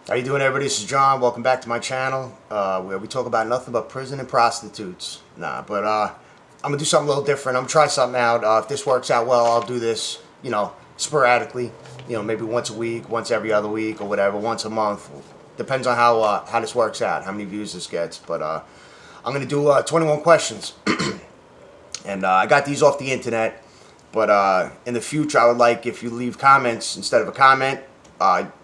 How you doing, everybody? This is John. Welcome back to my channel, where we talk about nothing but prison and prostitutes. I'm gonna do something a little different. I'm gonna try something out. If this works out well, I'll do this, sporadically. Maybe once a week, once every other week, or whatever, once a month. Depends on how this works out, how many views this gets. I'm gonna do 21 questions, and I got these off the internet. But in the future, I would like if you leave comments instead of a comment,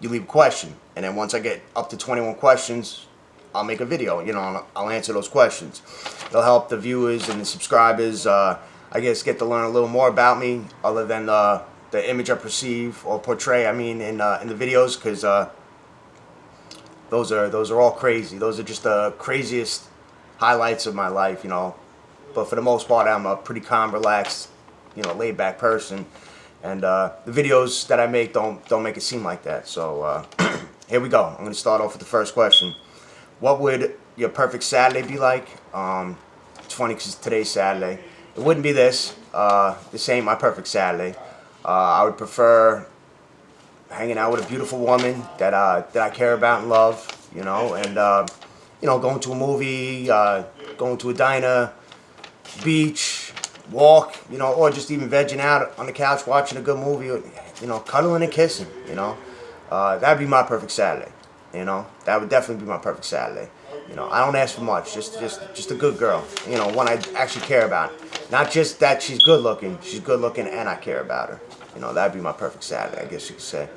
you leave a question. And then once I get up to 21 questions, I'll make a video. And I'll answer those questions. It'll help the viewers and the subscribers, I guess, get to learn a little more about me, other than the image I perceive or portray. In the videos, because those are all crazy. Those are just the craziest highlights of my life. But for the most part, I'm a pretty calm, relaxed, laid back person. And the videos that I make don't make it seem like that. So here we go. I'm going to start off with the first question. What would your perfect Saturday be like? It's funny because today's Saturday. It wouldn't be this. This ain't my perfect Saturday. I would prefer hanging out with a beautiful woman that I care about and love. Going to a movie, going to a diner, beach, walk, or just even vegging out on the couch watching a good movie, cuddling and kissing, that'd be my perfect Saturday. That would definitely be my perfect Saturday. I don't ask for much, just a good girl, one I actually care about. Not just that she's good looking and I care about her. That'd be my perfect Saturday, I guess you could say.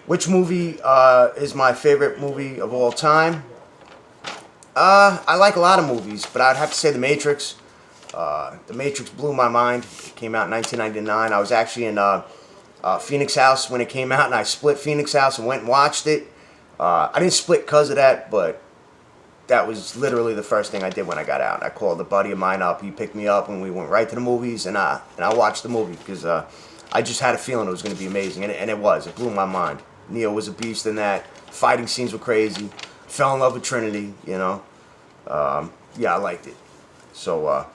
Which movie is my favorite movie of all time? I like a lot of movies, but I'd have to say The Matrix. The Matrix blew my mind. It came out in 1999. I was actually in Phoenix House when it came out, and I split Phoenix House and went and watched it. I didn't split because of that, but that was literally the first thing I did when I got out. I called a buddy of mine up. He picked me up, and we went right to the movies, and I watched the movie because I just had a feeling it was going to be amazing, and it was. It blew my mind. Neo was a beast in that. Fighting scenes were crazy. Fell in love with Trinity, Yeah, I liked it. So,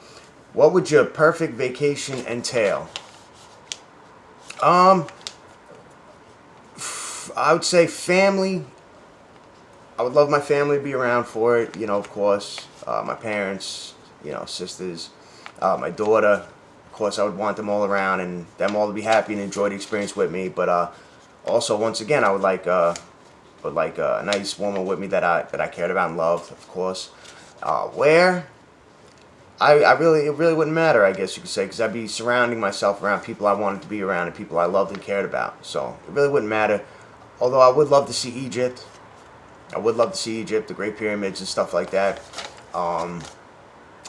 what would your perfect vacation entail? I would say family. I would love my family to be around for it, of course. My parents, sisters, my daughter. Of course, I would want them all around and them all to be happy and enjoy the experience with me. But also, once again, I would like a nice woman with me that I cared about and loved, of course. Where? It really wouldn't matter, I guess you could say, because I'd be surrounding myself around people I wanted to be around and people I loved and cared about. So it really wouldn't matter. Although I would love to see Egypt. I would love to see Egypt, the Great Pyramids and stuff like that. I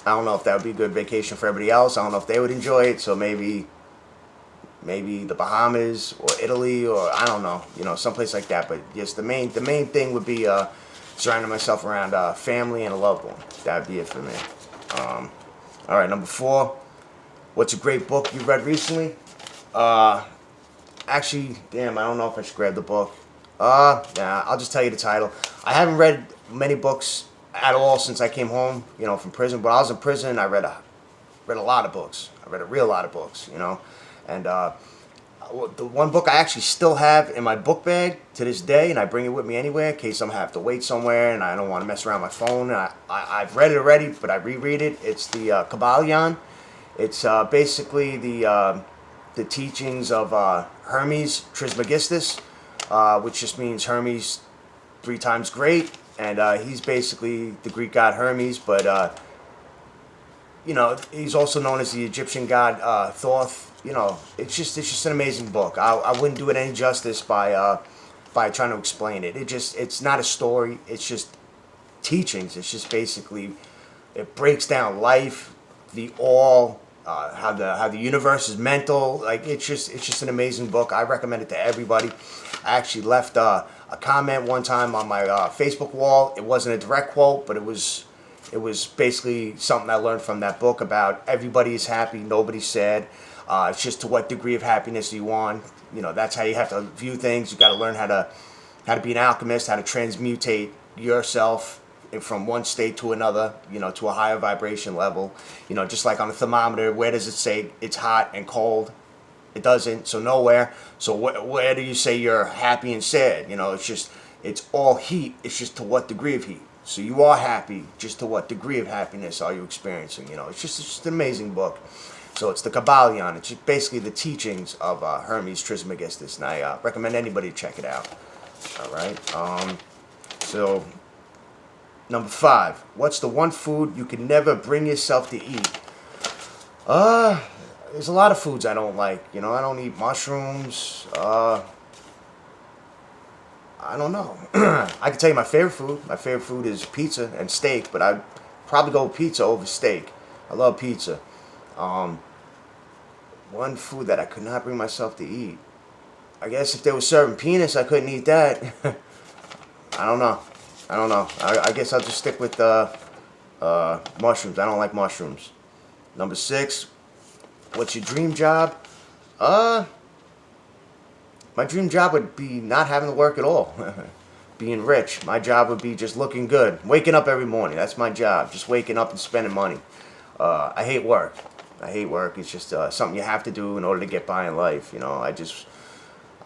don't know if that would be a good vacation for everybody else. I don't know if they would enjoy it. So maybe the Bahamas or Italy, or I don't know, someplace like that. But yes, the main thing would be surrounding myself around family and a loved one. That would be it for me. All right, number 4. What's a great book you read recently? Actually, damn, I don't know if I should grab the book. Yeah, I'll just tell you the title. I haven't read many books at all since I came home, from prison. When I was in prison, I read a lot of books. I read a real lot of books, And the one book I actually still have in my book bag to this day, and I bring it with me anywhere in case I'm gonna have to wait somewhere and I don't want to mess around my phone. And I've read it already, but I reread it. It's the Kabbalion. It's basically the teachings of Hermes Trismegistus, which just means Hermes 3 times great, and he's basically the Greek god Hermes, but he's also known as the Egyptian god Thoth. It's just an amazing book. I wouldn't do it any justice by trying to explain it. It's not a story. It's just teachings. It's just basically, it breaks down life, the all, how the universe is mental. Like it's just an amazing book. I recommend it to everybody. I actually left a comment one time on my Facebook wall. It wasn't a direct quote, but it was basically something I learned from that book about everybody is happy, nobody's sad. It's just to what degree of happiness you want. That's how you have to view things. You got to learn how to be an alchemist, how to transmutate yourself from one state to another, to a higher vibration level. Just like on a thermometer, where does it say it's hot and cold? It doesn't. So nowhere. So where do you say you're happy and sad? You know, it's all heat. It's just to what degree of heat. So you are happy. Just to what degree of happiness are you experiencing? You know, it's just an amazing book. So it's the Kabbalion. It's just basically the teachings of Hermes Trismegistus, and I recommend anybody check it out. All right. So number 5. What's the one food you can never bring yourself to eat? There's a lot of foods I don't like. You know, I don't eat mushrooms. I don't know. I can tell you my favorite food. My favorite food is pizza and steak, but I'd probably go with pizza over steak. I love pizza. One food that I could not bring myself to eat. I guess if they were serving penis, I couldn't eat that. I don't know. I guess I'll just stick with mushrooms. I don't like mushrooms. Number 6. What's your dream job? My dream job would be not having to work at all. Being rich. My job would be just looking good. Waking up every morning. That's my job. Just waking up and spending money. I hate work. It's just something you have to do in order to get by in life. You know, I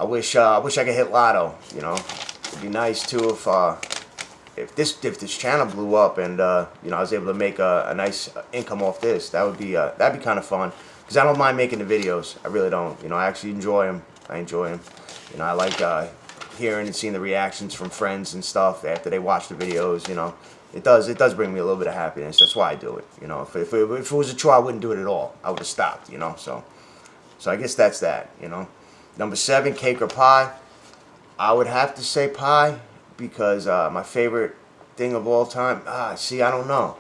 wish I could hit lotto. You know, it'd be nice too if this channel blew up and you know, I was able to make a nice income off this. That'd be kind of fun, because I don't mind making the videos. I really don't. You know, I actually enjoy them. You know, I like hearing and seeing the reactions from friends and stuff after they watch the videos. You know, it does bring me a little bit of happiness. That's why I do it. You know, if it was a chore, I wouldn't do it at all. I would have stopped. You know, so I guess that's that. You know, number 7, cake or pie. I would have to say pie, because my favorite thing of all time. See, I don't know.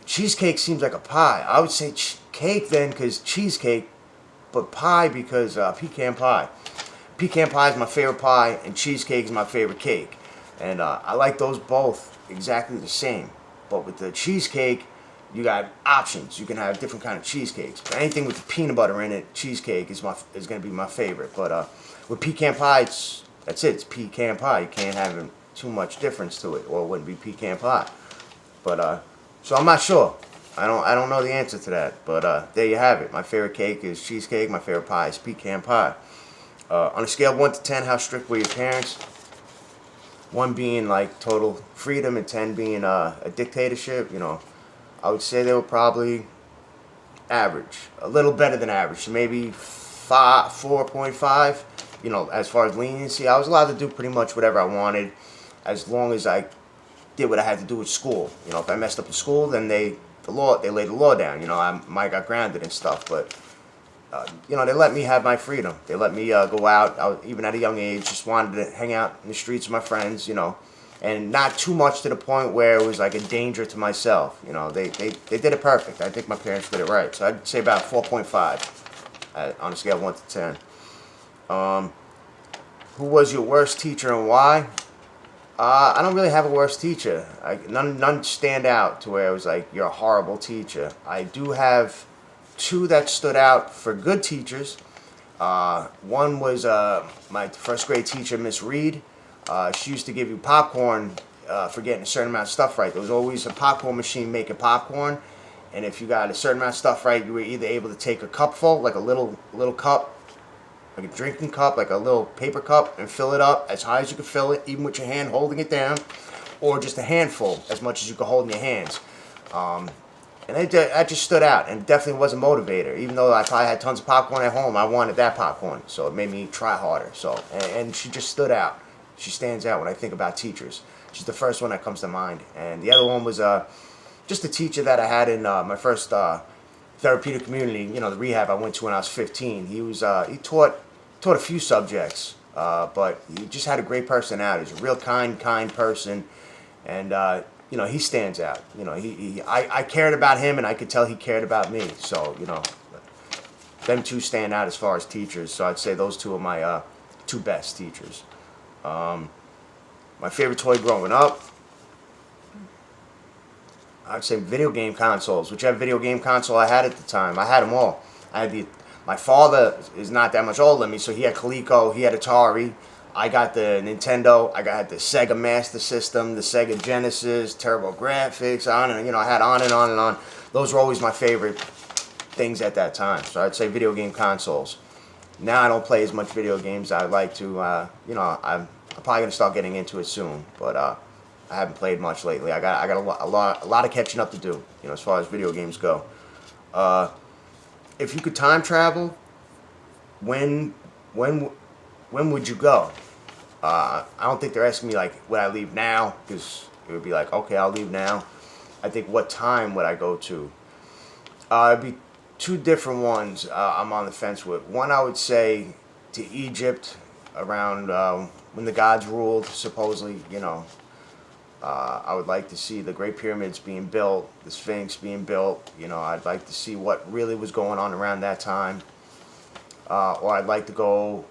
Cheesecake seems like a pie. I would say cake then, because cheesecake, but pie because pecan pie. Pecan pie is my favorite pie, and cheesecake is my favorite cake. And I like those both exactly the same. But with the cheesecake, you got options. You can have different kind of cheesecakes. But anything with peanut butter in it, cheesecake is going to be my favorite. But with pecan pie, that's it. It's pecan pie. You can't have too much difference to it, or it wouldn't be pecan pie. But so I'm not sure. I don't know the answer to that. But there you have it. My favorite cake is cheesecake. My favorite pie is pecan pie. On a scale of 1 to 10, how strict were your parents? 1 being like total freedom, and 10 being a dictatorship. You know, I would say they were probably average, a little better than average, so maybe 4.5. You know, as far as leniency, I was allowed to do pretty much whatever I wanted, as long as I did what I had to do with school. You know, if I messed up in school, then they laid the law down. You know, I might got grounded and stuff, but you know, they let me have my freedom. They let me go out. Even at a young age, just wanted to hang out in the streets with my friends. You know, and not too much to the point where it was like a danger to myself. You know, they did it perfect. I think my parents did it right. So I'd say about 4.5 on a scale of 1 to 10. Who was your worst teacher and why? I don't really have a worst teacher. None stand out to where it was like, you're a horrible teacher. I do have 2 that stood out for good teachers. One was my first grade teacher, Miss Reed. She used to give you popcorn for getting a certain amount of stuff right. There was always a popcorn machine making popcorn, and if you got a certain amount of stuff right, you were either able to take a cupful, like a little cup, like a drinking cup, like a little paper cup, and fill it up as high as you could fill it, even with your hand holding it down, or just a handful, as much as you could hold in your hands. And that just stood out, and definitely was a motivator. Even though I probably had tons of popcorn at home, I wanted that popcorn, so it made me try harder. So, and she just stood out. She stands out when I think about teachers. She's the first one that comes to mind. And the other one was just a teacher that I had in my first therapeutic community. You know, the rehab I went to when I was 15. He taught a few subjects, but he just had a great personality. He was a real kind person, and you know, he stands out. You know, I cared about him, and I could tell he cared about me. So, you know, them 2 stand out as far as teachers. So I'd say those 2 are my 2 best teachers. My favorite toy growing up, I'd say video game consoles. Whichever video game console I had at the time, I had them all. My father is not that much older than me, so he had Coleco, he had Atari. I got the Nintendo, I got the Sega Master System, the Sega Genesis, Turbo Graphics, I had on and on and on. Those were always my favorite things at that time. So I'd say video game consoles. Now I don't play as much video games. I'd like to, you know, I'm probably gonna start getting into it soon, but I haven't played much lately. I got a lot of catching up to do, you know, as far as video games go. If you could time travel, when when when would you go? I don't think they're asking me like, would I leave now? Because it would be like, okay, I'll leave now. I think, what time would I go to? It'd be two different ones I'm on the fence with. One, I would say to Egypt around when the gods ruled, supposedly, you know. I would like to see the Great Pyramids being built, the Sphinx being built. You know, I'd like to see what really was going on around that time. Or I'd like to go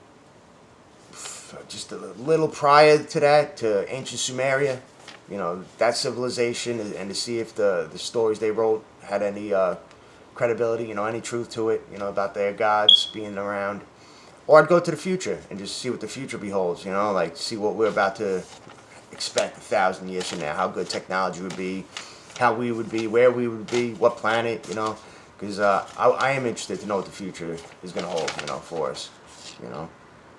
just a little prior to that, to ancient Sumeria. You know, that civilization, and to see if the stories they wrote had any credibility, you know, any truth to it, you know, about their gods being around. Or I'd go to the future and just see what the future beholds, you know, like see what we're about to expect 1,000 years from now, how good technology would be, how we would be, where we would be, what planet, you know, because I am interested to know what the future is going to hold, you know, for us, you know.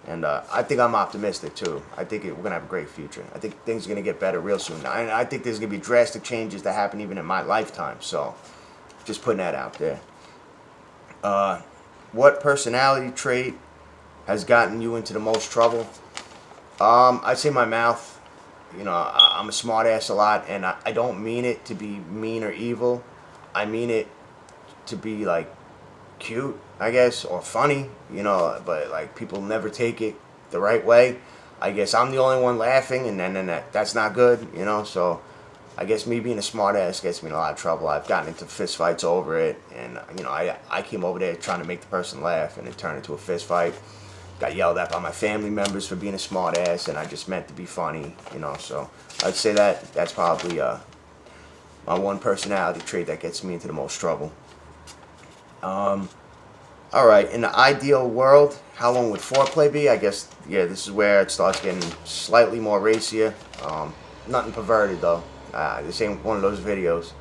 And I think I'm optimistic too. I think we're going to have a great future. I think things are going to get better real soon. And I think there's going to be drastic changes that happen even in my lifetime. So just putting that out there. What personality trait has gotten you into the most trouble? I'd say my mouth. You know, I'm a smart ass a lot, and I don't mean it to be mean or evil. I mean it to be like cute, I guess, or funny, you know, but like people never take it the right way. I guess I'm the only one laughing, and then that's not good, you know. So I guess me being a smart ass gets me in a lot of trouble. I've gotten into fist fights over it, and you know, I came over there trying to make the person laugh, and it turned into a fist fight. Got yelled at by my family members for being a smart ass, and I just meant to be funny, you know. So I'd say that's probably my one personality trait that gets me into the most trouble. All right, in the ideal world, how long would foreplay be? I guess, yeah, this is where it starts getting slightly more racier. Nothing perverted though. This ain't one of those videos.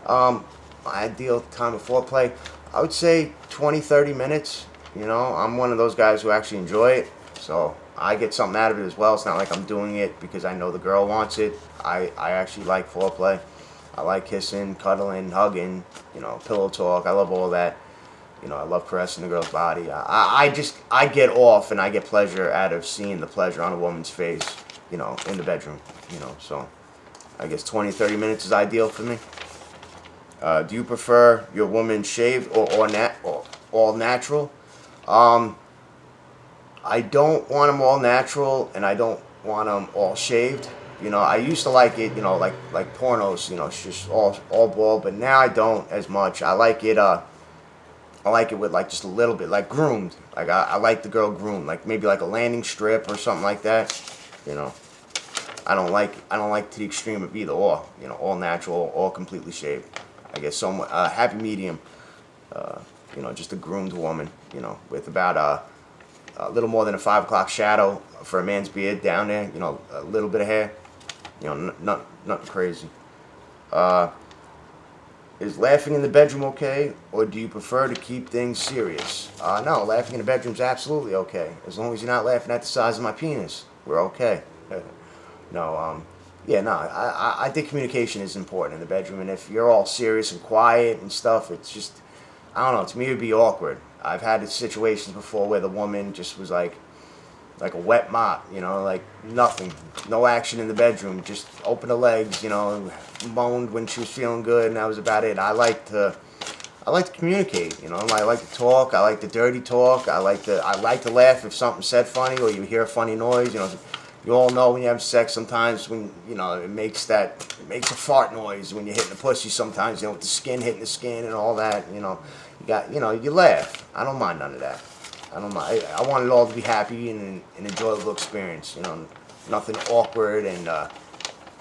My ideal time of foreplay, I would say 20-30 minutes. You know, I'm one of those guys who actually enjoy it, so I get something out of it as well. It's not like I'm doing it because I know the girl wants it. I actually like foreplay. I like kissing, cuddling, hugging, you know, pillow talk. I love all that. You know, I love caressing the girl's body. I get off and I get pleasure out of seeing the pleasure on a woman's face, you know, in the bedroom, you know. So I guess 20-30 minutes is ideal for me. Do you prefer your woman shaved or all natural? I don't want them all natural, and I don't want them all shaved. You know, I used to like it, you know, like pornos, you know, it's just all bald, but now I don't as much. I like it with like just a little bit, like groomed. Like I like the girl groomed, like maybe like a landing strip or something like that. You know, I don't like to the extreme of either or. You know, all natural, all completely shaved. I guess some happy medium. You know, just a groomed woman, you know, with about a little more than a 5 o'clock shadow for a man's beard down there, you know, a little bit of hair, you know, nothing crazy. Is laughing in the bedroom okay, or do you prefer to keep things serious? No, laughing in the bedroom's absolutely okay. As long as you're not laughing at the size of my penis, we're okay. No, yeah, no, I think communication is important in the bedroom, and if you're all serious and quiet and stuff, it's just, I don't know, to me it would be awkward. I've had situations before where the woman just was like a wet mop, you know, like nothing, no action in the bedroom, just open the legs, you know, moaned when she was feeling good, and that was about it. I like to communicate, you know. I like to talk. I like the dirty talk. I like to laugh if something's said funny or you hear a funny noise, you know. You all know when you have sex sometimes when, you know, it makes a fart noise when you're hitting the pussy sometimes, you know, with the skin hitting the skin and all that, you know. You laugh. I don't mind none of that. I don't mind. I want it all to be happy and an enjoyable experience, you know. Nothing awkward and,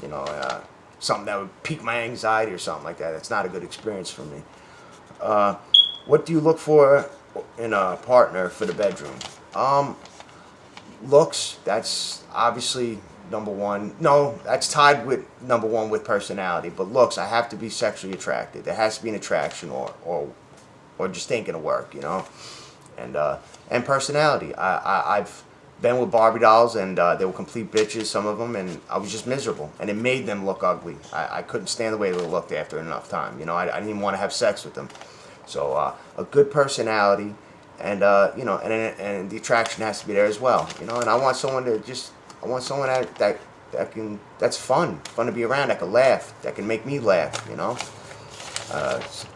you know, something that would pique my anxiety or something like that. It's not a good experience for me. What do you look for in a partner for the bedroom? Looks, that's obviously number one. No, that's tied with number one with personality. But looks, I have to be sexually attracted. There has to be an attraction, or just ain't gonna work, you know. and personality. I've been with Barbie dolls, and they were complete bitches, some of them, and I was just miserable, and it made them look ugly. I couldn't stand the way they looked after enough time. You know, I didn't even want to have sex with them. So a good personality, and you know, and the attraction has to be there as well. You know, and I want someone that's fun to be around, that can laugh, that can make me laugh. You know,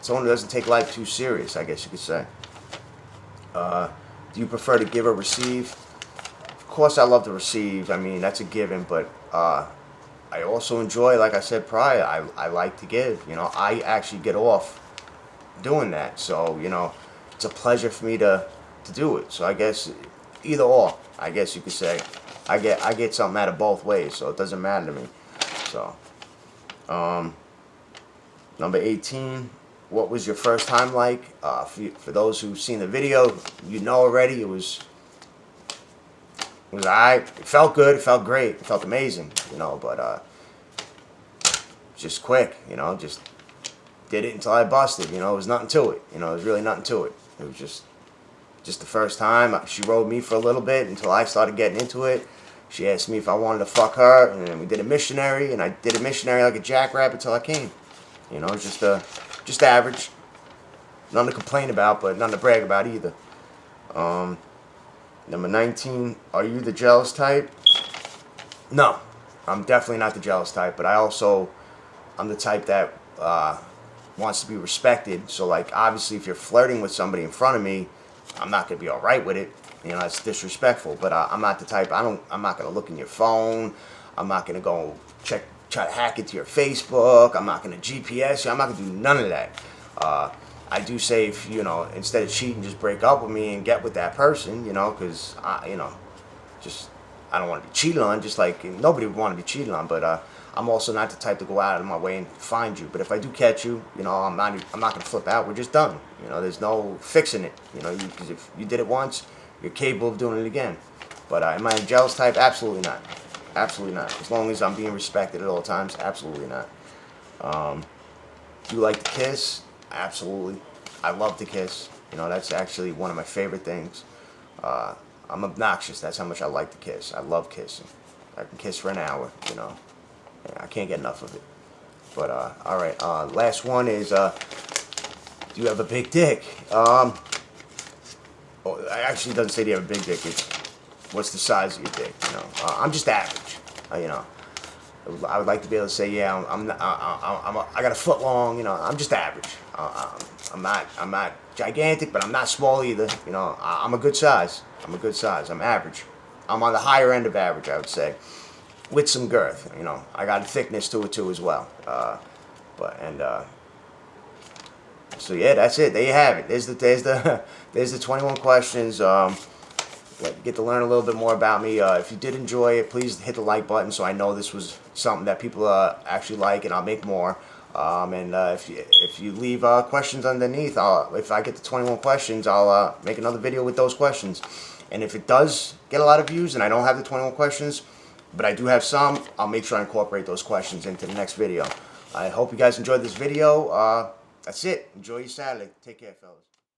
someone who doesn't take life too serious, I guess you could say. Do you prefer to give or receive? Of course, I love to receive. I mean, that's a given. But I also enjoy, like I said prior, I like to give. You know, I actually get off doing that. So, you know, it's a pleasure for me to do it. So I guess either or, I guess you could say. I get something out of both ways, so it doesn't matter to me. So, number 18. What was your first time like? For those who've seen the video, you know already. It was alright. It felt good. It felt great. It felt amazing. You know, but just quick. You know, just did it until I busted. You know, it was nothing to it. You know, it was really nothing to it. It was just the first time. She rode me for a little bit until I started getting into it. She asked me if I wanted to fuck her, and then we did a missionary, and I did a missionary like a jackrabbit till I came. You know, just average. Nothing to complain about, but nothing to brag about either. Number 19, are you the jealous type? No, I'm definitely not the jealous type, but I'm the type that wants to be respected. So, like, obviously, if you're flirting with somebody in front of me, I'm not going to be all right with it. You know, it's disrespectful, but I'm not the type, I'm not going to look in your phone. I'm not going to go try to hack into your Facebook. I'm not going to GPS you. I'm not going to do none of that. I do say, if, you know, instead of cheating, just break up with me and get with that person, you know, because, you know, I don't want to be cheated on, just like nobody would want to be cheated on, but I'm also not the type to go out of my way and find you. But if I do catch you, you know, I'm not going to flip out. We're just done. You know, there's no fixing it, you know, because if you did it once, you're capable of doing it again. But am I a jealous type? Absolutely not. Absolutely not. As long as I'm being respected at all times, absolutely not. Do you like to kiss? Absolutely. I love to kiss. You know, that's actually one of my favorite things. I'm obnoxious. That's how much I like to kiss. I love kissing. I can kiss for an hour, you know. I can't get enough of it. But, all right. Last one is, do you have a big dick? It actually doesn't say do you have a big dick. It's what's the size of your dick, you know. I'm just average, you know. I would like to be able to say, yeah, I got a foot long, you know. I'm just average. I'm not gigantic, but I'm not small either. You know, I'm a good size. I'm average. I'm on the higher end of average, I would say, with some girth. You know, I got a thickness to it too as well. So yeah, that's it. There you have it. There's the 21 questions. Get to learn a little bit more about me. If you did enjoy it, please hit the like button so I know this was something that people actually like, and I'll make more. If you leave questions underneath, if I get to 21 questions, I'll make another video with those questions. And if it does get a lot of views and I don't have the 21 questions, but I do have some, I'll make sure I incorporate those questions into the next video. I hope you guys enjoyed this video. That's it. Enjoy your Saturday. Take care, fellas.